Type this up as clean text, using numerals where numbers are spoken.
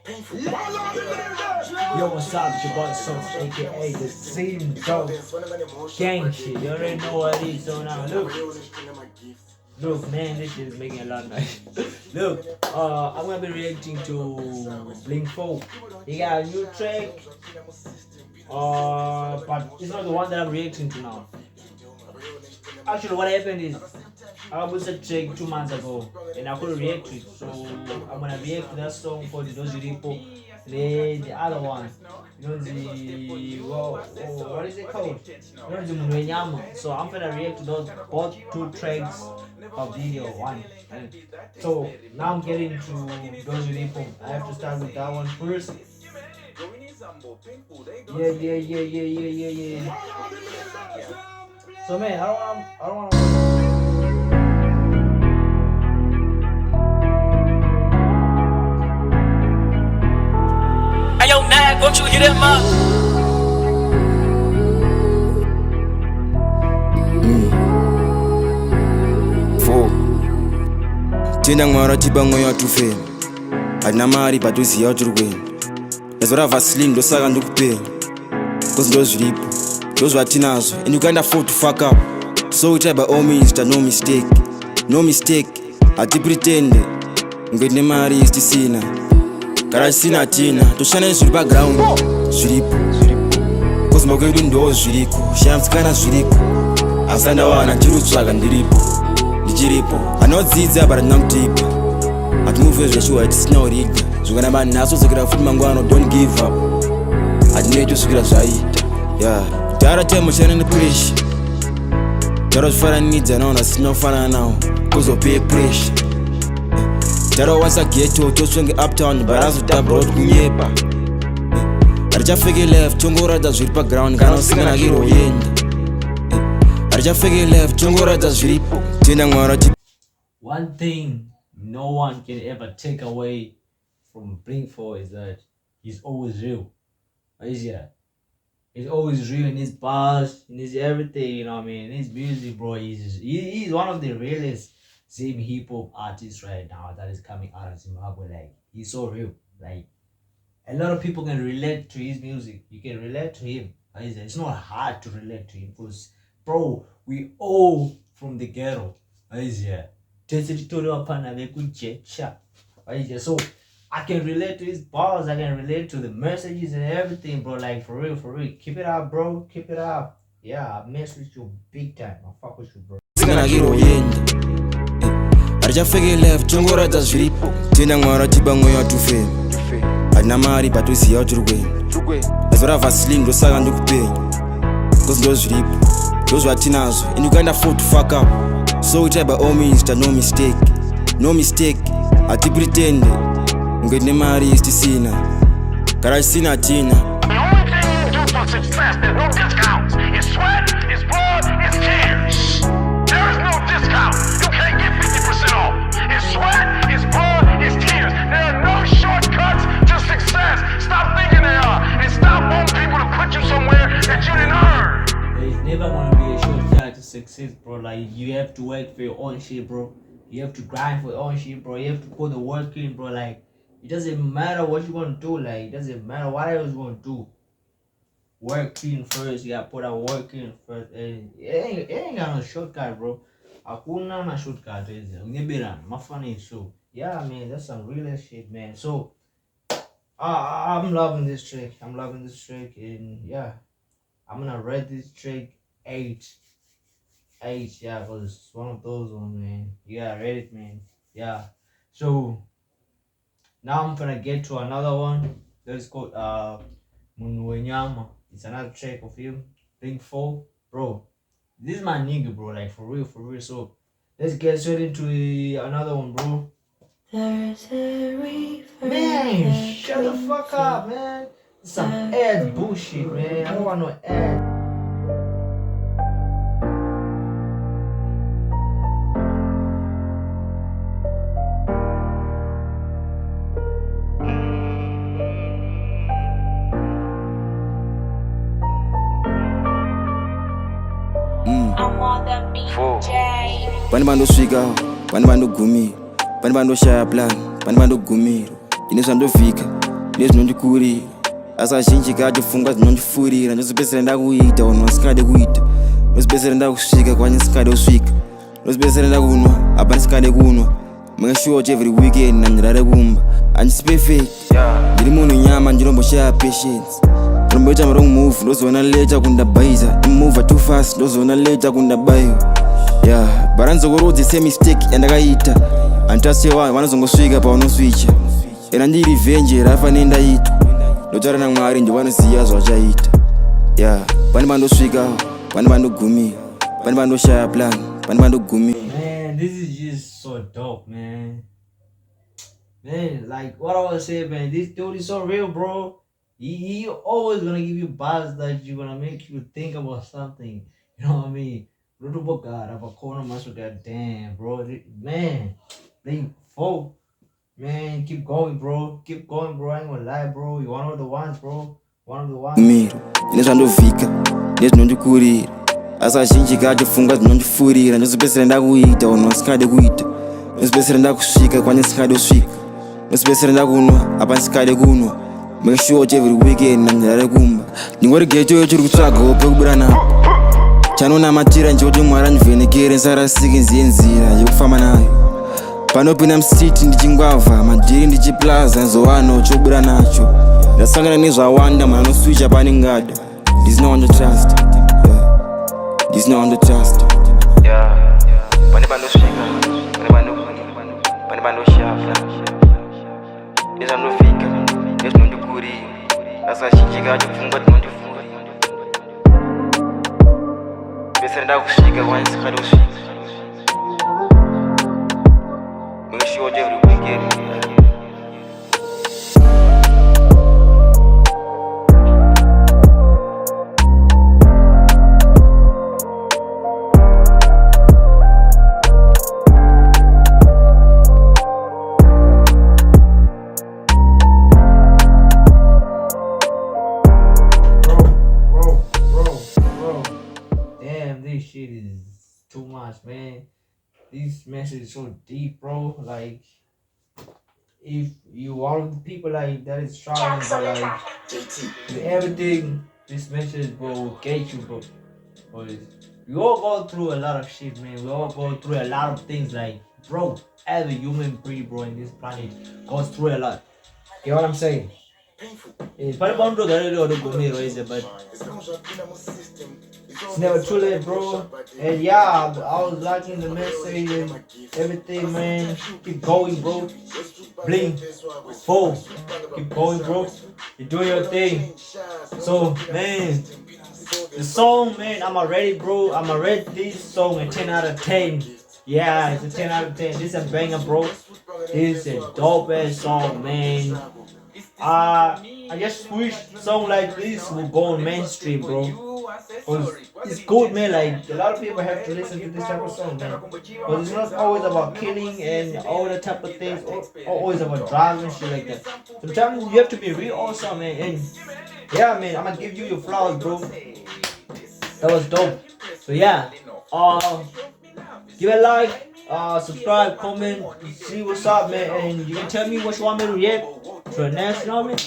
Yo, what's up? It's your boy Sauce, aka the same dog gang shit. You already know what it is. So now look, man, this shit is making a lot of noise. Look, I'm gonna be reacting to Bling4. He got a new track, but it's not the one that I'm reacting to now. Actually, what happened is I was a track 2 months ago and I couldn't react to it, so I'm gonna react to that song called Ndozviripo. The other one, what is it called? Munhu, wenyama. So I'm gonna react to those both 2 tracks of video one. So now I'm getting to Ndozviripo. I have to start with that one first. Yeah. So man, I don't want to. Yo, Nag, won't you hit him up? Tenda ngwara tibango ya tufe adina mari patoziya turweni ndazora vaseline ndosaka ndikupenya cause ndozviripo ndozvatinazo and you can't afford to fuck up, so we try by all means to no mistake atipretende ngwene mari istisina kana sina tina toshana zviri background zviripo cause makwedu ndozviriko shamtsikana zviriko asandawana ndirutsvaga ndichiripo anodzidza but ndinamutipa atimuve zveshuwa hatisina uriga zvikana manhaso dzokera futi mangwano don't give up hatinoito svikira zvaita kudhara taimoshana nepresha tara zvifaranidza nawo nasina kufanana nawo kuzopeye presha tara wasa geto tosvenge uptown barazotabroad kunyepa hatichafeke left tongoradza zviri paground kana usinganakiro uyenda hatichafeke left tongoradza zviripo tenda mwara. One thing no one can ever take away from Bling4 is that he's always real. He's always real in his bars, in his everything, you know what I mean? In his music, bro. He's one of the realest same hip hop artists right now that is coming out of Zimbabwe. Like, he's so real. Like, a lot of people can relate to his music. You can relate to him. It's not hard to relate to him because, bro, we all from the ghetto. So I can relate to his bars, I can relate to the messages and everything, bro. Like, for real. Keep it up, bro. Keep it up. Yeah, I mess with you big time. I fuck with you, bro. Hatichafeke left tongoradza zviripo tenda mwara tibango ya tufe adina mari patoziya turweni ndazora vaseline ndosaka ndikupenya cause ndozviripo ndozvatinazo and you can't afford to fuck up, so we try by all means to no mistake atipretende ngwene mari istisina kana sina tina. The only thing you do for success, there's no discounts. It's sweat, it's blood, it's tears. There is no discount. You can't get 50% off. It's sweat, it's blood, it's tears. There are no shortcuts to success. Stop thinking they are, and stop wanting people to put you somewhere that you didn't earn. There's never gonna be a shortcut to success, bro. Like, you have to work for your own shit, bro. You have to grind for your own shit, bro. You have to put the work in, bro. Like, it doesn't matter what you're gonna do. Like, it doesn't matter what I was gonna do. Work in first. You gotta put that work in first. And it ain't got no shortcut, bro. Hakuna na shortcut. So yeah, man, that's some real shit, man. So I'm loving this track. And yeah, I'm gonna rate this track 8. Yeah, because it's one of those ones, man. You gotta rate it, man. Yeah. So now I'm gonna get to another one. That's called Munhu, wenyama. It's another track of him. Bling4, bro. This is my nigga, bro. Like, for real. So let's get straight into another one, bro. Man, shut the fuck up, man. Some ad bullshit, man. I don't want no ad. Pani vandosvika, pani vandogumira, pani vandoshaya plan, pani vandogumira ine zvandovhika nezvinondikurira asi azhinji kacho pfungwa dzinondifurira ndozopedzisira ndakuita vanhu vasingade kuita ndozopedzisira ndakusvika kwandisingade kusvika ndozopedzisira ndakunwa apa ndisingade kunwa make sure kuti every weekend ndandirare kumba handisi perfect ndiri munhu nyama ndinomboshaya patience ndomboita wrong move ndozoona later kundabaiza imove too fast ndozoona later kundabaiwa but handizokorodze semistake yandakaita handitasewa vanozongosvika paunoswicha ena ndiri revenge rafanire ndaita ndotaura naMwari ndovanoziva zvachaita pane pandosvika pane pandogumira pane pandoshaya plan pane pandogumira. Man, this is just so dope, man. Man, like what I was saying, man, this dude is so real, bro. He always gonna give you buzz that you're gonna make you think about something. You know what I mean? Damn, bro. Man, Bling4, man, keep going, bro. Keep going, bro. I ain't gonna lie, bro. You're one of the ones, bro. One of the ones. Miro, nezvandovhika nezvinondikurira asi azhinji kacho pfungwa dzinondifurira ndozopedzisira ndakuita vanhu vasingade kuita ndozopedzisira ndakusvika kwandisingade kusvika ndozopedzisira ndakunwa apa ndisingade kunwa make sure kuti every weekend ndandirare kumba ndingori geto chiri kutsvagawo pekubuda napo chanonamatira nchekuti Mwari andivhenekere ndisarasike nziye nzira yekufamba nayo panopinda musiti ndichingwavha madhiri ndichiplaza nzowano chobuda nacho ndasangana nezvawanda mwana anoswicha panengada There's no one to trust. There's no one to trust. Pane pandosvika, pane pandoshafla nezvandofika nezvinondikurira asi azhinji kacho pfungwa dzinondifurira pedzisira ndakusvika kwandisingade kusvika make sure kuti every weekend This shit is too much, man. This message is so deep, bro. Like, if you are one of the people like that is struggling, but like with everything, this message, bro, will get you, bro. Because we all go through a lot of shit, man. We all go through a lot of things, like, bro. Every human being, bro, in this planet goes through a lot. You know what I'm saying? But it's never too late, bro. And yeah, I was liking the message and everything, man. Keep going, bro. Bling4, keep going, bro. You're doing your thing. So, man, the song, man, I'm already, bro. I'm already this song a 10 out of 10. Yeah, it's a 10 out of 10. This is a banger, bro. This is a dope ass song, man. I just wish song like this will go on mainstream, bro. It's good, man. Like, a lot of people have to listen to this type of song, man. But it's not always about killing and all the type of things, always about drugs and shit like that. Sometimes you have to be real also, man. And yeah, man, I'm gonna give you your flowers, bro. That was dope. So yeah, give a like, subscribe, comment, see what's up, man. And you can tell me what you want me to react to next, you know what I mean?